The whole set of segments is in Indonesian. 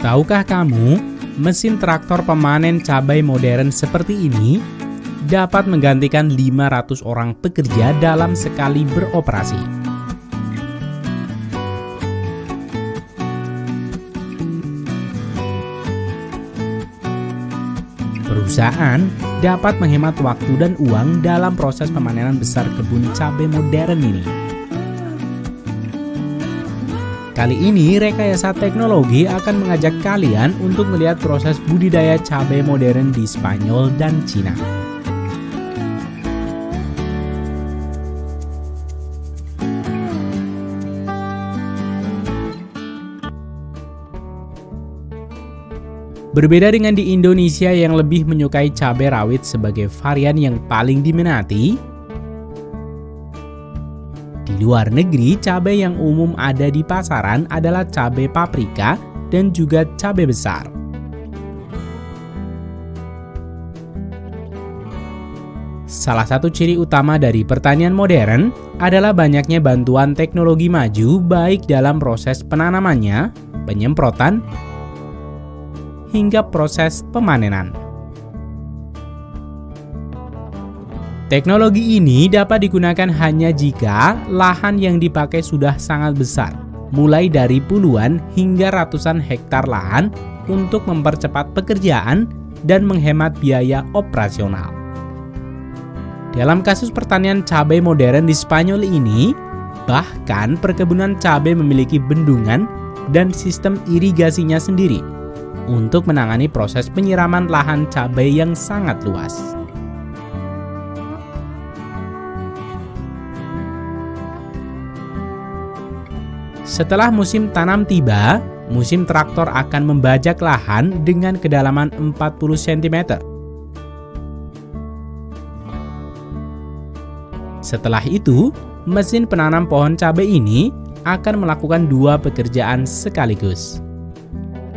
Tahukah kamu, mesin traktor pemanen cabai modern seperti ini dapat menggantikan 500 orang pekerja dalam sekali beroperasi. Perusahaan dapat menghemat waktu dan uang dalam proses pemanenan besar kebun cabai modern ini. Kali ini, Rekayasa Teknologi akan mengajak kalian untuk melihat proses budidaya cabai modern di Spanyol dan Cina. Berbeda dengan di Indonesia yang lebih menyukai cabai rawit sebagai varian yang paling diminati, di luar negeri, cabai yang umum ada di pasaran adalah cabai paprika dan juga cabai besar. Salah satu ciri utama dari pertanian modern adalah banyaknya bantuan teknologi maju baik dalam proses penanamannya, penyemprotan, hingga proses pemanenan. Teknologi ini dapat digunakan hanya jika lahan yang dipakai sudah sangat besar, mulai dari puluhan hingga ratusan hektar lahan untuk mempercepat pekerjaan dan menghemat biaya operasional. Dalam kasus pertanian cabai modern di Spanyol ini, bahkan perkebunan cabai memiliki bendungan dan sistem irigasinya sendiri untuk menangani proses penyiraman lahan cabai yang sangat luas. Setelah musim tanam tiba, musim traktor akan membajak lahan dengan kedalaman 40 cm. Setelah itu, mesin penanam pohon cabai ini akan melakukan dua pekerjaan sekaligus: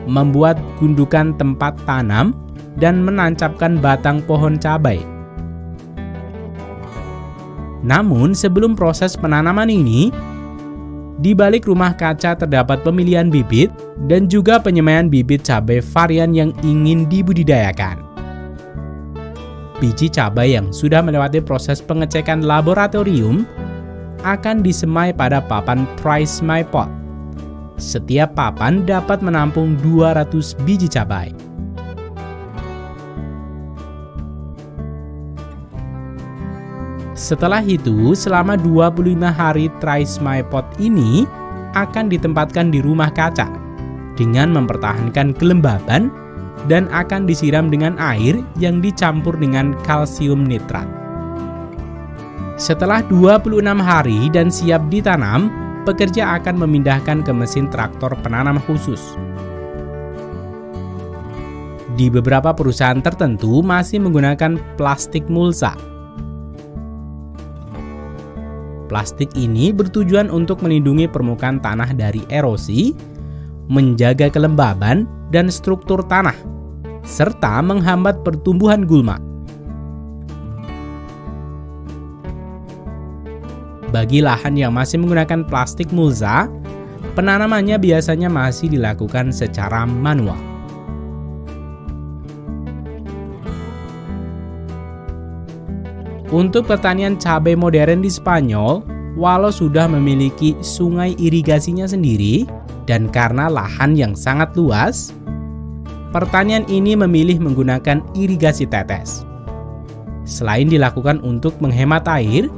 membuat gundukan tempat tanam dan menancapkan batang pohon cabai. Namun, sebelum proses penanaman ini, di balik rumah kaca terdapat pemilihan bibit dan juga penyemaian bibit cabai varian yang ingin dibudidayakan. Biji cabai yang sudah melewati proses pengecekan laboratorium akan disemai pada papan try-semai pot. Setiap papan dapat menampung 200 biji cabai. Setelah itu, selama 25 hari try-semai pot ini akan ditempatkan di rumah kaca dengan mempertahankan kelembaban dan akan disiram dengan air yang dicampur dengan kalsium nitrat. Setelah 26 hari dan siap ditanam, pekerja akan memindahkan ke mesin traktor penanam khusus. Di beberapa perusahaan tertentu masih menggunakan plastik mulsa. Plastik ini bertujuan untuk melindungi permukaan tanah dari erosi, menjaga kelembaban dan struktur tanah, serta menghambat pertumbuhan gulma. Bagi lahan yang masih menggunakan plastik mulsa, penanamannya biasanya masih dilakukan secara manual. Untuk pertanian cabai modern di Spanyol, walau sudah memiliki sungai irigasinya sendiri dan karena lahan yang sangat luas, pertanian ini memilih menggunakan irigasi tetes. Selain dilakukan untuk menghemat air,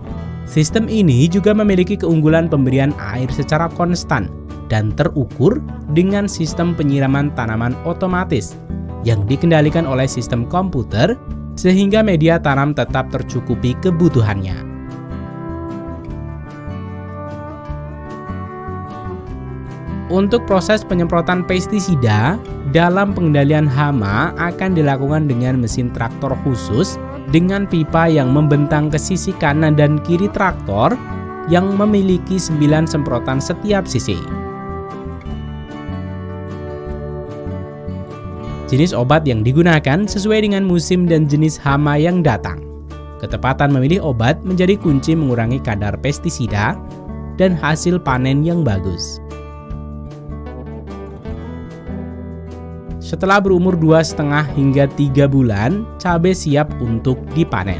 sistem ini juga memiliki keunggulan pemberian air secara konstan dan terukur dengan sistem penyiraman tanaman otomatis yang dikendalikan oleh sistem komputer, sehingga media tanam tetap tercukupi kebutuhannya. Untuk proses penyemprotan pestisida dalam pengendalian hama akan dilakukan dengan mesin traktor khusus dengan pipa yang membentang ke sisi kanan dan kiri traktor yang memiliki 9 semprotan setiap sisi. Jenis obat yang digunakan sesuai dengan musim dan jenis hama yang datang. Ketepatan memilih obat menjadi kunci mengurangi kadar pestisida dan hasil panen yang bagus. Setelah berumur 2,5 hingga 3 bulan, cabai siap untuk dipanen.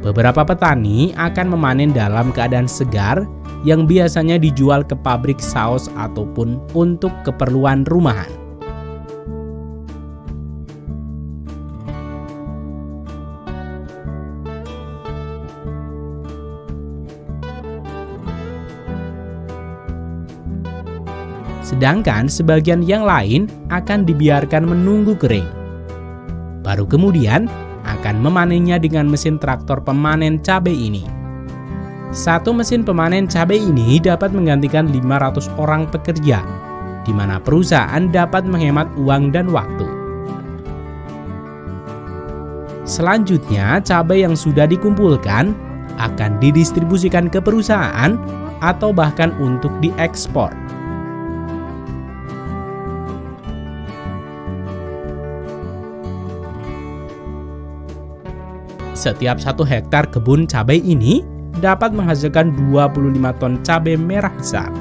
Beberapa petani akan memanen dalam keadaan segar yang biasanya dijual ke pabrik saus ataupun untuk keperluan rumahan. Sedangkan sebagian yang lain akan dibiarkan menunggu kering. Baru kemudian akan memanennya dengan mesin traktor pemanen cabai ini. Satu mesin pemanen cabai ini dapat menggantikan 500 orang pekerja, di mana perusahaan dapat menghemat uang dan waktu. Selanjutnya, cabai yang sudah dikumpulkan akan didistribusikan ke perusahaan atau bahkan untuk diekspor. Setiap 1 hektar kebun cabai ini dapat menghasilkan 25 ton cabai merah besar.